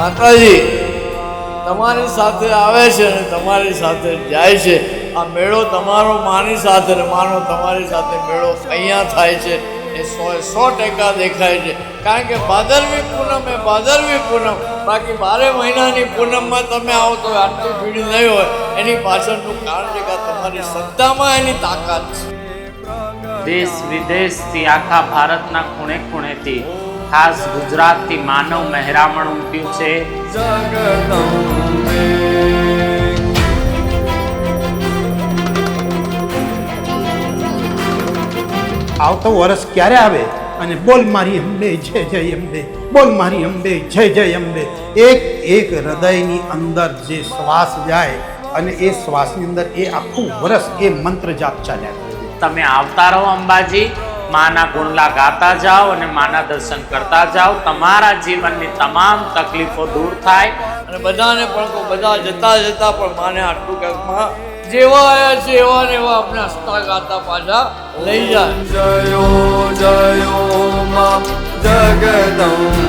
માતાજી તમારી સાથે આવે છે અને તમારી સાથે જાય છે. આ મેળો તમારો માની સાથે ને માનો તમારી સાથે મેળો અહીંયા થાય છે એ 100% દેખાય છે. કારણ કે ભાદરવી પૂનમ એ ભાદરવી પૂનમ, બાકી 12 મહિનાની પૂનમમાં તમે આવો તો આટલી ભીડ નહીં હોય. એની પાછળનું કારણ છે કે તમારી શ્રદ્ધામાં એની તાકાત છે. દેશ વિદેશથી આખા ભારતના ખૂણે ખૂણેથી ખાસ ગુજરાતથી માનવ મહેરામણ ઉમટ્યું છે. આવતો વર્ષ ક્યારે આવે અને બોલ મારી અંબે જય જય અંબે, બોલ મારી અંબે જય જય અંબે. એક એક હૃદયની અંદર જે શ્વાસ જાય અને એ શ્વાસની અંદર એ આખું વર્ષ એ મંત્ર જાપ ચાલ્યા કરે. તમે આવતા રહો અંબાજી, માના ગુણલા ગાતા જાઓ અને માના દર્શન કરતા જાઓ. તમારા જીવનની તમામ તકલીફો દૂર થાય. અને બધાને પણ કહું, બધા જતા જતા પણ માને આટલું કે માં જેવા આવ્યા છે એવા ને એવા આપણે હસતા ગાતા પાછા લઈ જાય. જયો જયો માં જગદંબે.